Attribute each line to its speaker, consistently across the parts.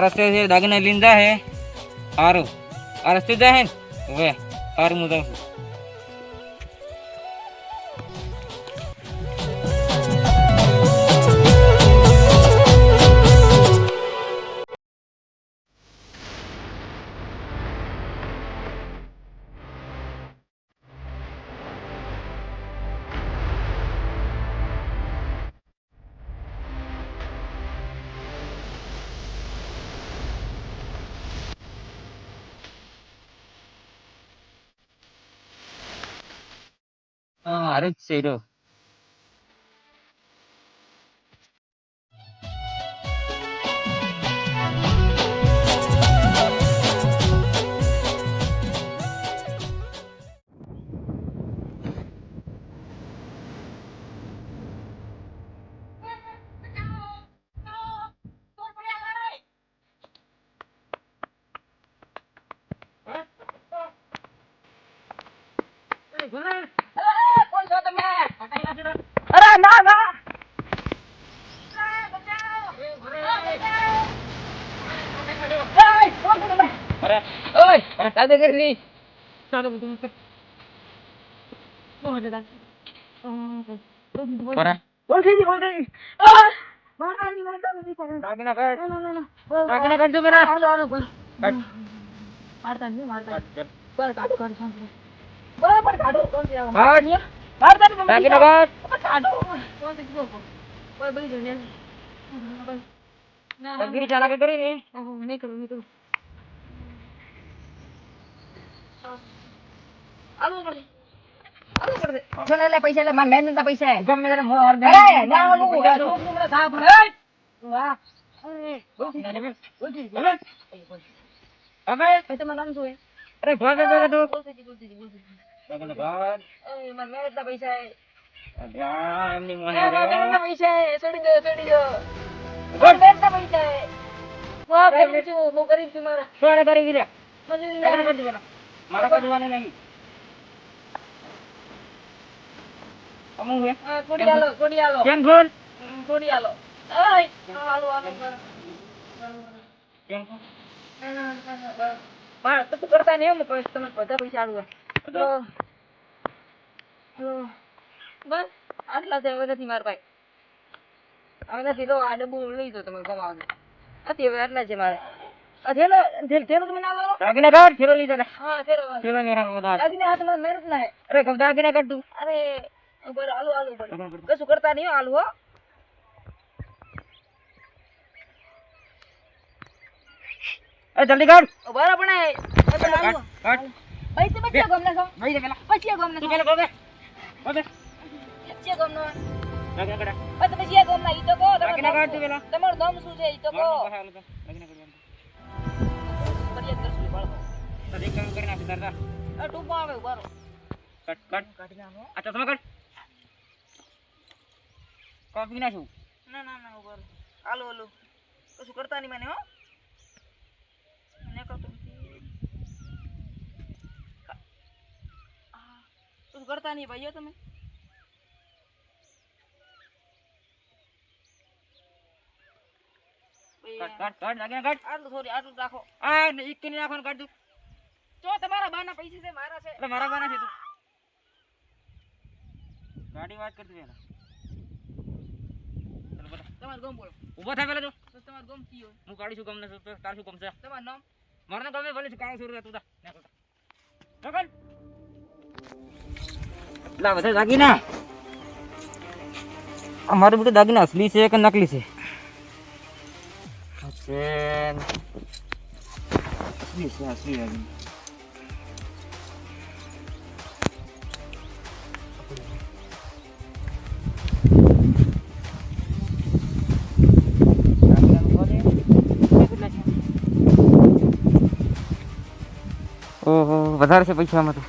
Speaker 1: રસ્તે છે દાગીના લીંદા હે હારું આ રસ્તે જાય હે હવે હારું હું જાઉં છું હારું જ છે રો
Speaker 2: અરે ના ના
Speaker 1: અરે
Speaker 2: ઓય દાદા કરી ચાલો બધું બોલ દાદા
Speaker 1: પરા
Speaker 2: બોલ થઈ બોલ થઈ
Speaker 1: દાગીના કાઢ
Speaker 2: ના
Speaker 1: દાગીના કાઢ દો મેરા
Speaker 2: હાલો બોલ
Speaker 1: કાઢ
Speaker 2: મારતા નહીં મારતા
Speaker 1: કાઢ
Speaker 2: પર કાઢ કાઢ શાંતિ બરાબર કાઢો કોણ છે આવા
Speaker 1: કાઢ
Speaker 2: મારતા નહીં
Speaker 1: દાગીના કાઢ
Speaker 2: કાઢો કોણ છે બોલ બોલ બળી જને ના
Speaker 1: તગીરી ચાલાકી કરી ને
Speaker 2: નહીં કરું આલો પડે ચલે લે પૈસા લે માર મહેનત ના પૈસા હે
Speaker 1: ગમે ત્યારે મોર દે
Speaker 2: અરે ના આલું છોકરો સાહેબ વાહ
Speaker 1: હવે
Speaker 2: પૈસા માં નામ શું હે
Speaker 1: અરે ભાગ દે તું
Speaker 2: બોલતી
Speaker 1: દાગીના કાઢ
Speaker 2: એ માર મહેનત ના પૈસા હે
Speaker 1: અલ્યા એમની મોને
Speaker 2: માર
Speaker 1: રે
Speaker 2: મહેનત ના પૈસા હે છોડી દો માર મહેનત ના પૈસા હે વાહ ગરીબ છું હું ગરીબ છું મારા
Speaker 1: સોરે કરી ગીરે
Speaker 2: મજૂરી
Speaker 1: દાગીના
Speaker 2: લે
Speaker 1: કાઢ દે મારા કાઢવાને નહીં અમુ હે
Speaker 2: કોડી આલો
Speaker 1: કેમ ફોન
Speaker 2: કોડી આલો આય આલો
Speaker 1: કેમ ફોન
Speaker 2: માર તો કરતા નહીં હું પૈસા તમે બધા પૈસા આલું તો બસ આટલા છે હવે નથી મારા ભાઈ હવે નથી તો આ ડબ્બુ લઈ દો તમે કમાવો નથી હવે આટલા છે મારે આ થેલો તમે ના લાવો
Speaker 1: દાગીના કાઢ થેલો લીધો લે
Speaker 2: હા થેલો
Speaker 1: થેલો મેરા બધા
Speaker 2: દાદીને હાથમાં મહેનત ના હે
Speaker 1: અરે કબ દાગીના કાઢ તું
Speaker 2: અરે ઉપર આલુ ઉપર કશું કરતા નહીં આલુ હો
Speaker 1: એ જલ્દી કાઢ
Speaker 2: બરાબર પણ આલુ
Speaker 1: કાઢ
Speaker 2: ભાઈ તમે ક્યાં ગમને છો
Speaker 1: ભાઈ દે પેલા
Speaker 2: પછી ગમને
Speaker 1: તું
Speaker 2: છો
Speaker 1: પેલા ગોબે ગોબે
Speaker 2: ક્યાં ગમનો
Speaker 1: દાગીના કાઢ
Speaker 2: તમે ક્યાં ગમના ઈ તો કહો
Speaker 1: દાગીના કાઢ તું પેલા
Speaker 2: તમારું નામ શું છે ઈ તો કહો
Speaker 1: દાગીના કાઢ
Speaker 2: ફરિયાદ કરશું બાળકો
Speaker 1: તો દેખ કામ કરી નાખ દાદા
Speaker 2: આ ટૂંપો આવે ઉભારો
Speaker 1: કાઢ
Speaker 2: કાઢી નાખો
Speaker 1: આ ચશ્મા કાઢ કોફી નાખું
Speaker 2: ના ઉભારો આલો કશું કરતા નહીં મને હો મને કરતો કશું કરતા નહીં ભાઈઓ તમે
Speaker 1: કાઢ દાગીના કાઢ
Speaker 2: આટલું રાખો
Speaker 1: આ એક કે નાખો કાઢ તું
Speaker 2: જો તમારા બાના પૈસા છે મારા છે
Speaker 1: એટલે મારા બાના છે તું ગાડી વાત કરતી પેલા ચલ બતા
Speaker 2: તમારું ગમ બોલો
Speaker 1: ઉભો થાય પેલા
Speaker 2: તો તમારું ગમ કયો
Speaker 1: હું કાઢી છું ગમને તાર શું ગમ છે
Speaker 2: તમારું નામ
Speaker 1: મારને ગમે ભલે છું કાળો સુર તું તા નકલ લા બધા દાગીના અમારું બધું દાગીના અસલી છે કે નકલી છે અસલી દાગીના ઓહો વધારે છે પૈસા આમાં તો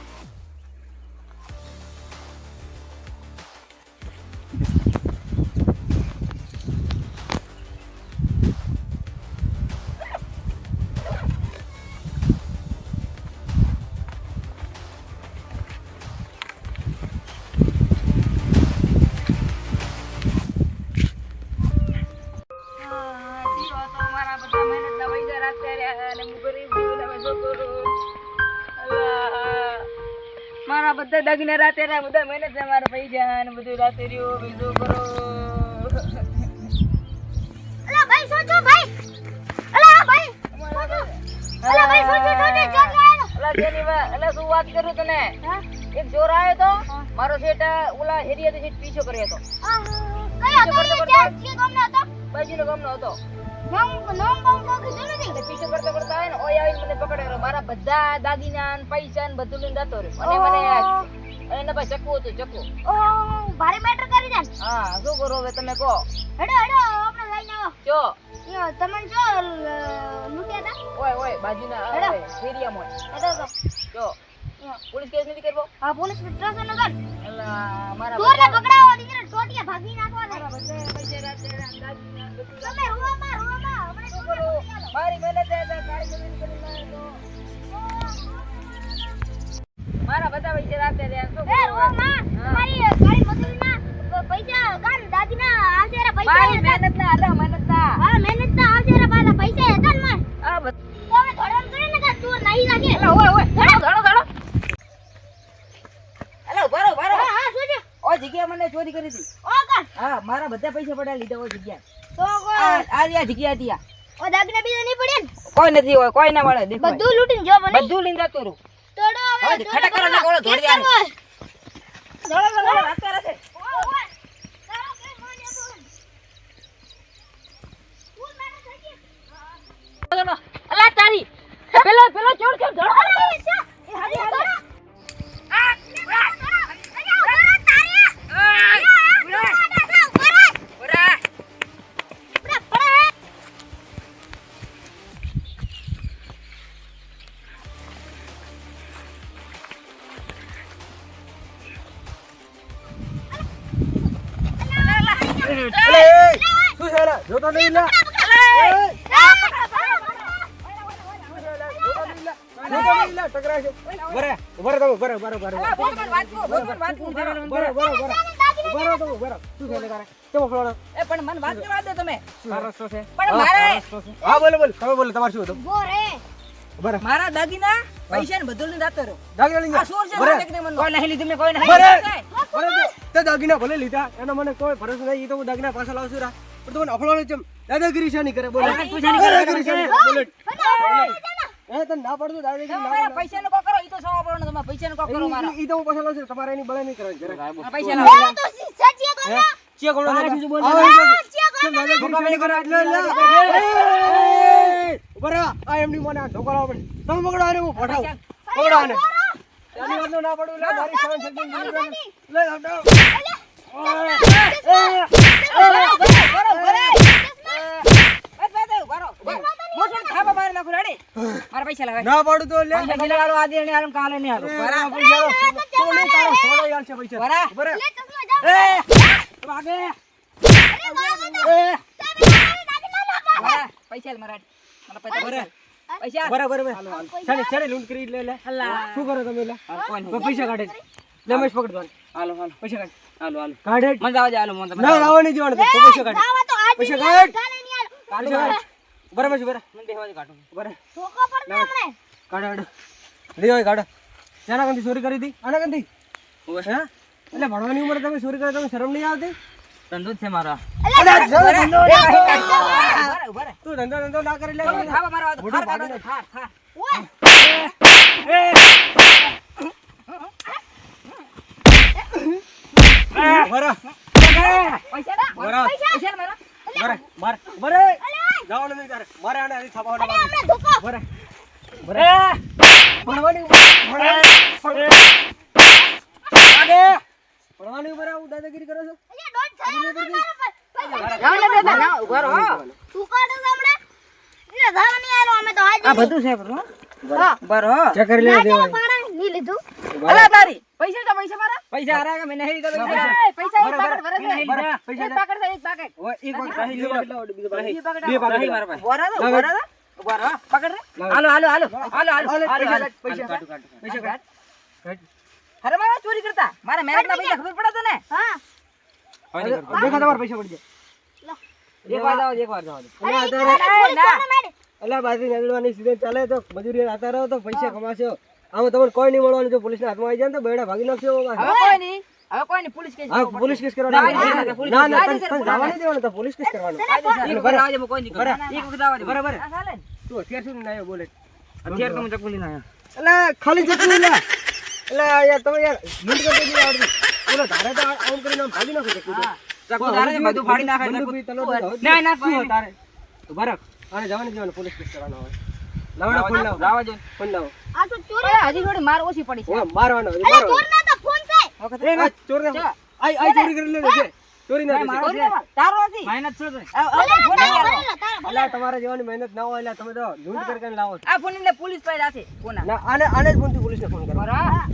Speaker 2: મારા બધા મહેનત ના પૈસા મારા બધા દાગીના રાતે રહ્યા બધા મહેનત છે મારા પૈસા ને બધું રાતે રહ્યો બીજું કરો
Speaker 3: અલા ભાઈ સોચો ભાઈ અલા ભાઈ અલા ભાઈ સોચો
Speaker 2: અલા જેની અલા શું વાત કરું તને એક ચોર આવ્યો તો મારો શેઠ ઓલા હેરિયા થી પીછો કર્યો હતો
Speaker 3: કયા તો ગમને હતો
Speaker 2: બાજુનો ગામનો હતો
Speaker 3: નોમ બોમ તો કીધું નથી
Speaker 2: પીછો કરતા કરતા આવે ને ઓય આવીને મને પકડ્યો મારા બધા દાગીના ને પૈસા ને બધું લઈને જતો રહ્યો અને મને એને ભાઈ ચકવું હતું ચકવું
Speaker 3: ઓ ભારે મેટર કરી દે
Speaker 2: હા શું કરો હવે તમે કહો
Speaker 3: હેડો હેડો આપણે લઈને આવો
Speaker 2: ચો
Speaker 3: યો તમને જો લૂટ્યા હતા
Speaker 2: ઓય ઓય બાજુના
Speaker 3: હેડો.
Speaker 2: હેરિયામાં
Speaker 3: હેડો તો
Speaker 2: જો પોલીસ કેસ નથી કરવો
Speaker 3: આ પોલીસ ટ્રસ ન કર
Speaker 2: અલા મારા
Speaker 3: ચોરને પકડાવો દીકરા ટોટિયા ભાગી નાખવા દે
Speaker 2: બધા પૈસા રાતે દાગીના બધું
Speaker 3: તમે રોવામાં આપણે
Speaker 2: શું કરું મારી મહેનત છે કાળી જમીન કરી મારા બધા પૈસા રાતે રહ્યા શું
Speaker 3: એ
Speaker 2: કરું
Speaker 3: રોવામાં તમારી ગાડી મજૂરીના પૈસા ગાન દાદીના આશેરા પૈસા
Speaker 2: મારી મહેનત ના અલા મહેનત ના
Speaker 3: હા મહેનતના આશેરા પાછા પૈસા હતા ને
Speaker 2: આ
Speaker 3: તમે ધોરણ કરે ને કે તું નહીં લાગે
Speaker 2: અલા ઓય ઓય ધડો ધડો ધડો અલા ઉભા રહો
Speaker 3: હા શું છે
Speaker 2: ઓ જગ્યા મને ચોરી કરી હતી
Speaker 3: ઓ કોણ
Speaker 2: હા મારા બધા પૈસા પડા લીધા ઓ જગ્યા
Speaker 3: તો
Speaker 2: આ જગ્યા હતી આ
Speaker 3: ઓ દાગીના બીજા નહીં પડે ને
Speaker 2: કોઈ નથી હોય કોઈ ના મળે દેખો
Speaker 3: બધું લૂટીને જો મને
Speaker 2: બધું લઈને જતો રહું
Speaker 3: તોડો હવે
Speaker 2: હવે ખટા કરો ને ઓલો ધોડી આને ધડો ધડો રાતે રાતે અલા તારી પેલો ચોર ચોર ધડો
Speaker 4: શું છે લા? જોતો નહીં લા. જોતો નહીં લા, ટકરાશે. બરે, ઉભા રહો તમે, બરે. ઉભા રહો તમે, બરે. શું છે લે તારે? કેવો ફળો?
Speaker 2: એ પણ મને વાત કરવા દો તમે
Speaker 4: સરસ તો છે.
Speaker 2: પણ મારે
Speaker 4: હા, બોલો. તમે બોલો, તમારે શું હતું?
Speaker 3: બોરે
Speaker 4: બરે.
Speaker 2: મારા દાગીના પૈસા ને બધું લઈને જતો રહ્યો
Speaker 4: દાગીના લઈને
Speaker 2: આ ચોર છે
Speaker 4: બરે.
Speaker 2: મારે મને કોઈ નહીં લીધું મેં કોઈ નહીં
Speaker 4: બરે.
Speaker 2: લીધું.
Speaker 4: તે દાગીના ભલે લીધા એનો મને કોઈ ભરોસો નહીં. ઈ તો હું દાગીના પાછા લાવશું રા. પણ તમને અફળાનો ચમ દાદાગીરી શાની કરે બોલો?
Speaker 2: તું શાની કરે?
Speaker 4: દાદાગીરી શાની કરે? બોલો. તને ના પાડું દાદાગીરી
Speaker 2: તમે
Speaker 4: ના
Speaker 2: મારા
Speaker 4: પાડું.
Speaker 2: પૈસાનો કોક કરો ઈ તો સવા પડવાનો તમારા પૈસાનો કોક કરો મારા
Speaker 4: ઈ તો હું પાછા લાવશું. તમારે એની બળાઈ નહીં કરવાની જરાક.
Speaker 2: મારા પૈસા લાવો
Speaker 3: તો સચ્ચી કોણ
Speaker 4: ચિયા કોણ
Speaker 2: તારે
Speaker 4: હતા?
Speaker 2: શું બોલે?
Speaker 4: આવો એટલે.
Speaker 3: ચિયા
Speaker 4: કેમ દાદાગીરી શાની કરે? ઉભા રહો. આ એમની મને આ ઢોકા લાવો પડે. તમે પકડો આને, હું પઠાવું. પકડો આને. એની વાતનું ના પડું. લે, મારી શાન શક્તિ લે, આવડો.
Speaker 2: મારા પૈસા લાવે
Speaker 4: ના પાડું તો લે.
Speaker 2: પૈસા ગીલા વાળો આજે ને આલમ કાલે ને આલો
Speaker 4: બરા, પૈસા તો નહીં તારો સોડો યાર છે પૈસા.
Speaker 2: બરા.
Speaker 4: ઉભા રહો.
Speaker 3: લે ચશ્મા જાવ
Speaker 2: વાગે
Speaker 3: અરે વાહ
Speaker 2: પૈસા મારા પૈસા
Speaker 4: બરા.
Speaker 2: પૈસા
Speaker 4: બરાબર. ચાલે ચાલે લૂંટ કરી લે લે. શું કરો તમે લે? પૈસા કાઢે. લે મેશ પકડ દો.
Speaker 2: હાલો હાલો
Speaker 4: પૈસા કાઢ.
Speaker 2: હાલો
Speaker 4: કાઢે.
Speaker 2: મજા આવે હાલો મને
Speaker 4: ના લાવવા નહીં જવાનું. તો પૈસા કાઢ.
Speaker 3: જાવા તો આજ
Speaker 4: પૈસા કાઢ.
Speaker 3: કાલે નહીં આલ
Speaker 4: પૈસા કાઢ. બરાબર છે બરા.
Speaker 2: મને બેહવા દે કાઢું
Speaker 4: બરા.
Speaker 3: ધોકો પર દે આપણે
Speaker 4: કાઢો કાઢો. લે ઓય કાઢો. શાના કંથી ચોરી કરી હતી? આના કંથી?
Speaker 2: ઓય
Speaker 4: હે? એટલે ભણવાની ઉંમરે તમે ચોરી કરે તમે શરમ નહીં આવતી?
Speaker 2: ધંધો જ છે મારો
Speaker 4: અરે ધંધો
Speaker 2: ઉભા રે
Speaker 4: તું ધંધો ના કરી લે.
Speaker 2: ખાવા મારવા દો
Speaker 4: મોઢું
Speaker 2: ખાર
Speaker 4: ભાગી
Speaker 2: ખાર ખાર
Speaker 3: ઓય
Speaker 4: બરા.
Speaker 2: પૈસા ના
Speaker 4: બરા.
Speaker 2: પૈસા મારા
Speaker 4: બરા. માર. બરા. જવાનું નહીં તારે. મારે આને અહીં થાપાવડા બાકી.
Speaker 3: આપણે ધોકો
Speaker 4: બરા. બરા. ભણવાની ભણવાની ઉપર આવું દાદાગીરી કરો છો?
Speaker 3: અલ્યા ડોન્ટ થાય
Speaker 2: જાવ ને બેટા ના ઉભા રહો
Speaker 3: તું કાઢો હમણાં એટલે ધાવા નહીં આલો અમે તો આજ
Speaker 2: આ બધું છે બરો બરો
Speaker 4: ચેક કરી લેવા
Speaker 3: નાચો
Speaker 4: દેવાય.
Speaker 3: પાડા નહીં લીધું
Speaker 2: અલા તારી પૈસા તો પૈસા મારા પૈસા આરા કે મેં નહીં લીધા પૈસા એક પાકેટ ભરે છે
Speaker 4: બરા. પૈસા
Speaker 2: એક પાકેટ છે એક પાકેટ
Speaker 4: ઓય એક પાકેટ બીજો પાકેટ લાવો, બીજો પાકેટ.
Speaker 2: બે પાકેટ
Speaker 4: બે પાકેટ
Speaker 2: નહીં
Speaker 4: લાવો.
Speaker 2: મારા પાસે બોરા દો બોરા દો ઉભા રહો પકડ રે હાલો હાલો હાલો હાલો હાલો
Speaker 4: પૈસા કાઢ, પૈસા કાઢ. પૈસા કાઢ. કાઢ.
Speaker 2: અરે મારા ચોરી કરતા મારા મહેનત ના પૈસા ખબર પડે તને
Speaker 3: હા
Speaker 4: દેખા તમારા પૈસા પડી જાય.
Speaker 2: એક વાર જાવ એક વાર જાવ
Speaker 4: અલા
Speaker 3: પોલીસ કોને મેડે
Speaker 4: અલા બાજી નડવાની સીઝન ચાલે તો મજૂરી આતા રહો તો પૈસા કમાશો. આમાં તમને કોઈ નહીં મળવાનું. જો પોલીસના હાથમાં આવી જાય ને તો બેડા ભાગી નાખશે એવો પાછો.
Speaker 2: હવે કોઈ નહીં પોલીસ કેસ
Speaker 4: હા પોલીસ કેસ કરવાનો. ના ના તને જવા નહીં દેવાનું, તો પોલીસ કેસ કરવાનો. બરાબર તું અત્યાર સુધી ના આવ્યો બોલે.
Speaker 1: અત્યારે તો હું ચકુ લઈને આવ્યો.
Speaker 4: એટલે ખાલી ચકલી લે. એટલે યાર તમે યાર લૂંટ કરતો નહીં આવડતું. ઓલો ધારે તો આમ કરીને આમ ભાગી નાખો ચકલી તો.
Speaker 1: ચકુ તારે જ બધું ફાડી નાખે.
Speaker 4: બંદૂક બી તલો તો
Speaker 1: ના ના
Speaker 4: શું હોય તારે? તો બરાબર આને જવા નહીં દેવાનું, પોલીસ કેસ કરવાનો હવે. લાવડો ફોન લાવો.
Speaker 1: લાવા જો.
Speaker 4: ફોન લાવો.
Speaker 3: આ તો ચોરી
Speaker 2: હજી થોડી માર ઓછી પડી છે.
Speaker 4: ઓય મારવાનો હજી
Speaker 3: અલા
Speaker 4: મારો.
Speaker 3: ચોરના તો ફોન છે
Speaker 4: આ ચોર ને આઈ ચોરી કરી લેજો છે. ચોરી ના
Speaker 2: મારો
Speaker 4: છે.
Speaker 2: છે. તારો નથી.
Speaker 1: મહેનત છો તો.
Speaker 4: અલા તમારે જેવાની મહેનત ના હોય એટલે તમે તો લૂંટ કરીને લાવો છો.
Speaker 2: આ ફોન ને પોલીસ પાડ્યા છે કોના
Speaker 4: ના આને જ ફોનથી પોલીસને ફોન કરો.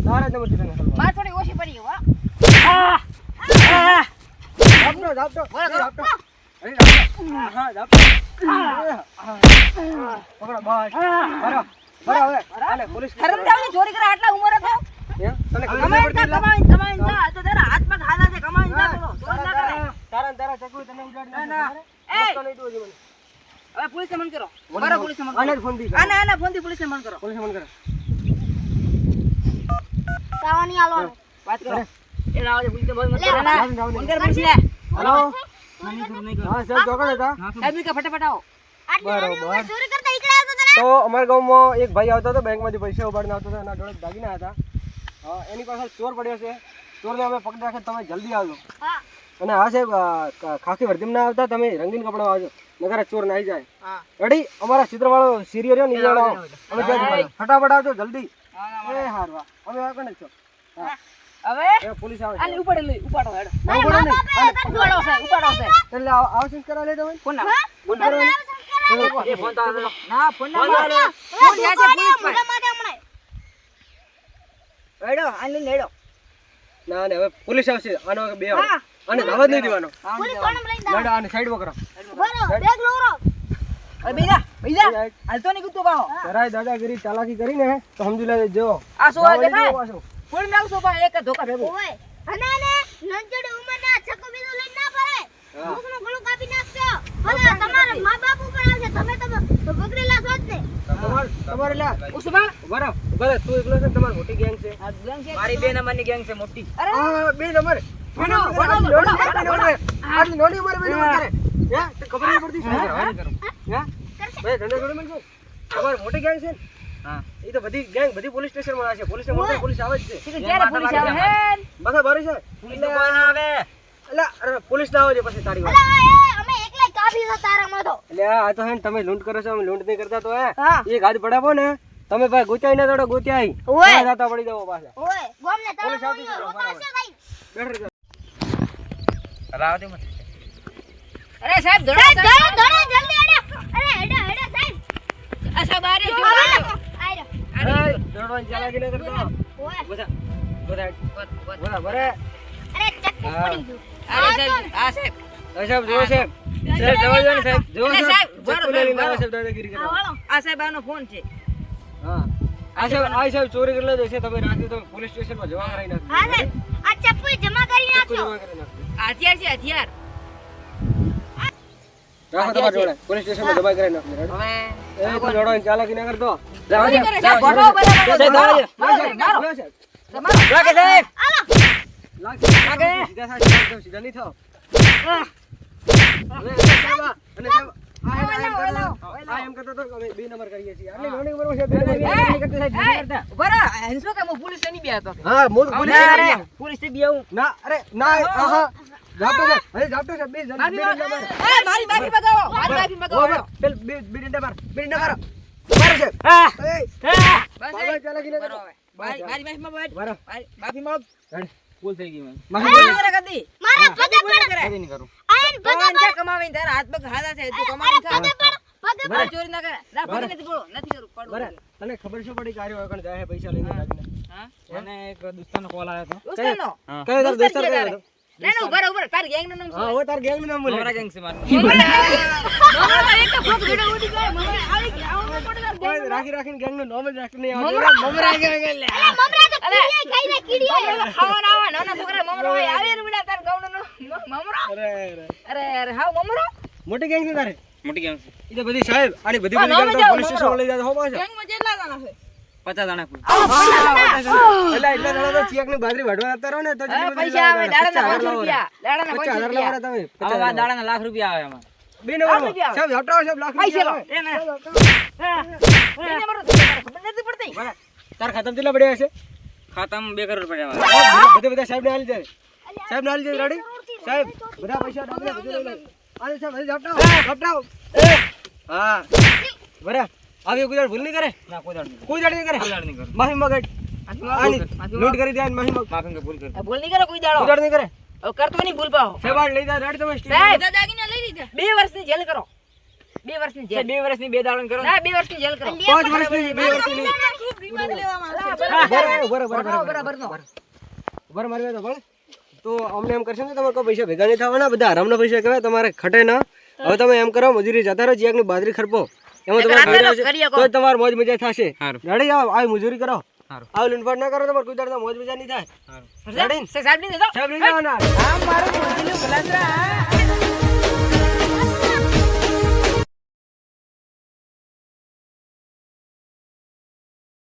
Speaker 4: તારે જ નંબર દીધો ને.
Speaker 2: માર થોડી ઓછી પડી હો
Speaker 4: જાપતો જાપતો જાપતો. અરે હા જાપતો. પકડો બસ. બરાબર હવે આલે પોલીસ કેસ
Speaker 2: હરમ જાવ ચોરી કરે આટલા ઉંમર હતો
Speaker 4: હે? તને ખબર
Speaker 2: કમાઈ
Speaker 4: નહીં પડતી?
Speaker 2: કમાઈ જા તો તારા હાથ પગ હાલા છે કમાઈ જા તો ચોરી ના કરે
Speaker 4: તારા ચકુ તને ઉડાડી
Speaker 2: ના.
Speaker 4: નાખે. રસ્તો નહીં દો હજી મને.
Speaker 2: હવે પોલીસ મન કરો બરાબર પોલીસ મન
Speaker 4: આને
Speaker 2: કરો
Speaker 4: જ ફોન દી.
Speaker 2: આના ફોન થી પોલીસ મન કરો
Speaker 4: પોલીસ ફોન કરે.
Speaker 3: તાવાની આલવાનો
Speaker 2: વાત કરો એ લાવો છે પોલીસ બોલ મત કરો
Speaker 3: લે,
Speaker 2: ના ફોન કર પોલીસ ને
Speaker 4: હેલો
Speaker 1: નહીં કરું નહીં કરું.
Speaker 4: હા સર ચોકડ હતા.
Speaker 2: સાહેબ કે ફટાફટ આવો
Speaker 3: આટલી નાની
Speaker 4: બરોબર.
Speaker 3: ઉંમરે ચોરી કરતા ઈકડે આવતો તને
Speaker 4: તો અમારા ગામમાં એક ભાઈ આવતો હતો, બેંકમાંથી પૈસા ઉપાડીને આવતો હતો, એના જોડે દાગીના હતા. એની પાસે ચોર પડ્યો છે. ચોરને અમે પકડી રાખે, તમે જલ્દી આવજો.
Speaker 3: હા
Speaker 4: અને હા સાહેબ ખાખી વર્ધીમાં ના આવતા, તમે રંગીન કપડામાં આવજો, નગર ચોર નાઈ જાય.
Speaker 2: હા
Speaker 4: રેડી? અમારા ચિત્રવાળો સિરિયર રહ્યો ને ઈ વાળો આવો. અમે ત્યાં જ ફટાફટ આવજો જલ્દી. એ હારવા અમે આ કને છો. હા
Speaker 2: હવે
Speaker 4: એ પોલીસ આવે
Speaker 2: આલે ઉપાડે લઈ ઉપાડો હેડો
Speaker 4: ઉપાડો નહીં.
Speaker 2: ઉપાડો છે
Speaker 4: એટલે આવશે કરા લે તમે.
Speaker 2: ફોન ના
Speaker 4: ફોન કરવાનો.
Speaker 1: એ ફોન તો આપો.
Speaker 2: ના ફોન ના ફોન યા છે પોલીસ પર
Speaker 3: મોઢા માટે હમણાં
Speaker 2: હેડો આલે હેડો
Speaker 4: ના ને હવે પોલીસ આવશે. આનો બે આવે. આને જવા જ નહીં દેવાનો.
Speaker 3: પોલીસ કોણ લઈને જાવ
Speaker 4: મેડમ આને સાઈડમાં કરો.
Speaker 3: બરો બેગ લોરો
Speaker 2: અરે બીજા હાલ તો નહીં કૂદતો પાહો
Speaker 4: જરાય દાદાગીરી ચાલાકી કરીને તો સમજી લેજો. જો
Speaker 2: આ શું હોય
Speaker 4: જવા નહીં
Speaker 2: દેખાય
Speaker 4: દેવો પાછો.
Speaker 2: ફોન નાખશો પા એક જ ધોકા ભેગો
Speaker 3: ઓય અને નંજડી ઉંમરના છકો બીજું લઈને ના પડે
Speaker 4: હા.
Speaker 3: મુખનું ગળું કાપી નાખશો ભલે તમારા મા બાપ ઉપર આવશે તમે તો બગડેલા છો જ ને
Speaker 4: તમારે લે
Speaker 2: ઉસમા
Speaker 4: બરાબર તું એકલો છે ને તમારી મોટી ગેંગ છે.
Speaker 2: આ ગેંગ છે
Speaker 1: મારી 2 નંબરની ગેંગ છે મોટી.
Speaker 2: અરે
Speaker 4: આ બે નંબર
Speaker 2: વડો,
Speaker 4: આટલી નાની ઉંમરે બે નંબર કરે. હે? તે ખબર નહીં પડતી?
Speaker 1: નહીં કરું.
Speaker 4: હે? બે ધંધા જોડે મળશે. તમારી મોટી ગેંગ છે ને?
Speaker 1: હા.
Speaker 4: એ તો બધી ગેંગ બધી પોલીસ સ્ટેશનમાં આવે છે. પોલીસને મળતા પોલીસ આવે જ છે.
Speaker 2: ઠીક છે ક્યારે પોલીસ આવે હે
Speaker 4: બધા બારી છે.
Speaker 1: પોલીસ તો કોઈ ના આવે.
Speaker 4: એટલે અરે પોલીસ ના આવે છે પછી તારી વાત.
Speaker 3: અમે એકલા કાપી છો તારામાં તો
Speaker 4: એટલે આ તો હે ને તમે લૂંટ કરો છો, અમે લૂંટ નહીં કરતા તો હે
Speaker 3: હા
Speaker 4: એક હાથ પડાવો ને તમે ભાઈ ગોચાઈ ના દોડો ગોચાઈ
Speaker 3: ઓય.
Speaker 4: જાતા પડી જાવ પાછા.
Speaker 3: ઓય ગોમને
Speaker 4: પોલીસ
Speaker 3: તારા
Speaker 4: આવતી છે,
Speaker 3: રોકાશે ભાઈ
Speaker 4: બેઠો રહેજો.
Speaker 1: લાવ દે મને.
Speaker 2: અરે સાહેબ ધોડો
Speaker 3: સાહેબ ધોડો જલ્દી હેડો સાહેબ
Speaker 2: આ સાહેબ આ રે
Speaker 3: આયરો
Speaker 4: એ, દોડવાની ચાલાકી ના કરતો.
Speaker 3: ઓય
Speaker 4: બધા બધા બરે.
Speaker 3: અરે ચક્કુ પડી ગયું
Speaker 2: અરે સાહેબ આ સાહેબ
Speaker 4: સાહેબ જોવો સાહેબ.
Speaker 1: સાહેબ જવા દો ને સાહેબ.
Speaker 4: જોવો
Speaker 2: અરે
Speaker 4: સાહેબ.
Speaker 2: સાહેબ,
Speaker 4: ચપ્પુ લઈને આવો સાહેબ દાદાગીરી
Speaker 3: આ
Speaker 4: કરવા.
Speaker 3: વાળો
Speaker 2: આ સાહેબ આનો ફોન છે
Speaker 4: હા આ સાહેબ ચોરી કરી લેજો છે. તમે રાતે તો પોલીસ સ્ટેશનમાં જવા કરાવી નાખજો.
Speaker 3: હા સાહેબ આ ચપ્પુ જમા કરી
Speaker 4: ચપ્પુ
Speaker 3: નાખો
Speaker 4: જમા કરી નાખજો.
Speaker 2: હથિયાર છે હથિયાર
Speaker 4: રાખો તમારા જોડે. પોલીસ સ્ટેશનમાં જમા કરી નાખજો. રેડી?
Speaker 2: હવે
Speaker 4: એ તો દોડવાની ચાલાકી ના કરતો.
Speaker 2: ચોરી કરે સાહેબ ભણો બરાબર
Speaker 1: સાહેબ,
Speaker 2: મારો
Speaker 1: મારો,
Speaker 2: મારો
Speaker 4: લો સાહેબ.
Speaker 2: તમારો
Speaker 1: લાગે સાહેબ.
Speaker 4: લાગે. સીધા થાય, સીધા નહીં થાઓ. અને સાહેબ આ એમ કરતો હતો કે અમે બે નંબર કરીએ છીએ. આટલી નાની ઉંમરમાં સાહેબ બે નંબર.
Speaker 2: ઉભા રહો હંસો કે હું પોલીસ નહીં બે હતો
Speaker 4: હા મોટ પોલીસ
Speaker 2: ના,
Speaker 4: સ્ટેશન.
Speaker 2: અરે, પોલીસ થી બે આવું
Speaker 4: ના અરે ના આહા જાપતો છે. અરે જાપતો છે. બે જણ બે ડંડા માર.
Speaker 2: મારી માફી મગાવો મારી માફી મગાવો
Speaker 4: બરાબર. પેલ બે ડંડા માર. બે ડંડા મારો. મારો છે. એ
Speaker 2: બસ
Speaker 4: બાબા ચાલાકી ના
Speaker 2: બરાબર.
Speaker 4: કરતો.
Speaker 2: મારી મારી માફી મગાવો
Speaker 4: બરાબર.
Speaker 2: માફી મગાવો
Speaker 1: ભૂલ થઈ ગઈ મને.
Speaker 4: માફી
Speaker 2: કરે કદી
Speaker 3: મારા પગે પડ
Speaker 1: કદી નહીં કરું.
Speaker 3: આયન પગે
Speaker 2: ભગવાન ક્યાં કમાવીને તારા હાથ પગ હાથા છે તું કમાવીને ખા
Speaker 3: પગે પડ
Speaker 2: મારે ચોરી ના કરે ના પગે નથી બોલો નથી કરું પડવું
Speaker 4: બરાબર. તને ખબર શું પડી કાર્ય વગર જાય પૈસા લઈને લાગીને?
Speaker 2: હા
Speaker 1: મને એક દોસ્તાનો કોલ આવ્યો હતો.
Speaker 2: દોસ્તારનો
Speaker 1: હા.
Speaker 4: કયો તારો દોસ્તાર કયો હતો?
Speaker 2: ના ના ઉભા રહો, ઉભા રહો. તારી ગેંગ નું નામ
Speaker 4: હા હવે તાર ગેંગ નું નામ બોલે.
Speaker 1: મારા ગેંગ છે મારું.
Speaker 2: મમરા એક તો ફોક વિડિયો ઉડી ગયો મમરા આવી ગયા આવું પડે તાર
Speaker 4: ઓય, રાખી રાખીને ગેંગ નું નામ જ રાખી નહીં આવતું. મમરા ગેંગ લે.
Speaker 3: મમરા તો કીડીએ ખાઈને કીડીએ
Speaker 2: ખાવાના આવા નાના છોકરા મમરો હોય આવે ને વિડા તાર ગાઉન નો મમરો
Speaker 4: અરે
Speaker 2: અરે હાવ મમરો
Speaker 4: મોટી ગેંગ છે તારે?
Speaker 1: મોટી ગેંગ છે.
Speaker 4: એ તો બધી સાહેબ આની બધી
Speaker 2: હા,
Speaker 4: બધી
Speaker 2: નામે
Speaker 4: ગેંગ તો
Speaker 2: જાઓ,
Speaker 4: પોલીસ
Speaker 2: મમરો.
Speaker 4: સ્ટેશન લઈ જાતો હો પાછા.
Speaker 2: ગેંગ માં કેટલા જણા છે
Speaker 1: 50 દાણા કોઈ
Speaker 4: એટલે એટલા દાડા તો ચિયાકની બાજરી વાઢવા આવતા રહો ને તો
Speaker 2: હા, પૈસા આવે દાડાના 500 રૂપિયા દાડાના 500
Speaker 4: 50,000
Speaker 2: રૂપિયા
Speaker 4: લાવો તમે
Speaker 1: આવા દાડાના લાખ રૂપિયા આવે એમાં
Speaker 4: બે નંબર
Speaker 2: રૂપિયા આવે.
Speaker 4: સાહેબ હટાવો સાહેબ લાખ
Speaker 2: પૈસા લો
Speaker 4: રૂપિયા
Speaker 2: એને મારો ખબર નથી પડતી
Speaker 4: આવે. તાર ખાતામાં કેટલા પડ્યા હશે
Speaker 1: ખાતામાં 2 કરોડ પડ્યા આવે
Speaker 4: બધા સાહેબ ને આલી જાય સાહેબ ને આલી જાય રેડી સાહેબ બધા પૈસા ડાબલે બધું લઈ લે આલે સાહેબ હજી હટાવો હા બરા આવી કોઈ દાડ ભૂલ નહીં કરે
Speaker 1: ના કોઈ દાડ નહીં
Speaker 4: કોઈ દાડ નહીં કરે
Speaker 1: કોઈ દાડ નહીં કરું
Speaker 4: માફી મગજ આની લૂંટ કરી દે માફી મગ
Speaker 1: માફી કે ભૂલ કરી
Speaker 2: આ ભૂલ નહીં કરો કોઈ દાડો
Speaker 4: કોઈ દાડ નહીં કરે
Speaker 2: હવે કરતો નહીં ભૂલ પાહો
Speaker 4: સાહેબ આ લઈ જા રેડી તમે
Speaker 2: સાહેબ 2 વર્ષની જેલ કરો 2 વર્ષની જેલ
Speaker 1: 2 વર્ષની 2 દાડા કરો
Speaker 2: ના 2 વર્ષની જેલ કરો
Speaker 4: 5 વર્ષની 2 વર્ષની બરાબર મારી વાત ભલે તો અમને એમ કરશે ને તમારે કોઈ પૈસા ભેગા નહીં થવાના બધા આરામના પૈસા કહેવાય તમારે ખટે ના હવે તમે એમ કરો મજૂરી જતા રહો ચિયાકની બાજરી ખરપો એમાં તમારે તો તમારે મોજ મજા થશે
Speaker 1: સારું
Speaker 4: રેડી આવો આવી મજૂરી કરો
Speaker 1: સારું
Speaker 4: આવ લૂંટફાટ ના કરો તમારે કોઈ દાડો મોજ મજા નહીં થાય
Speaker 1: સારું
Speaker 4: રેડી
Speaker 2: સાહેબ નહીં દેતો
Speaker 4: સાહેબ લઈ જવાના
Speaker 2: આ મારું ભૂલી ગયું ભલાદરા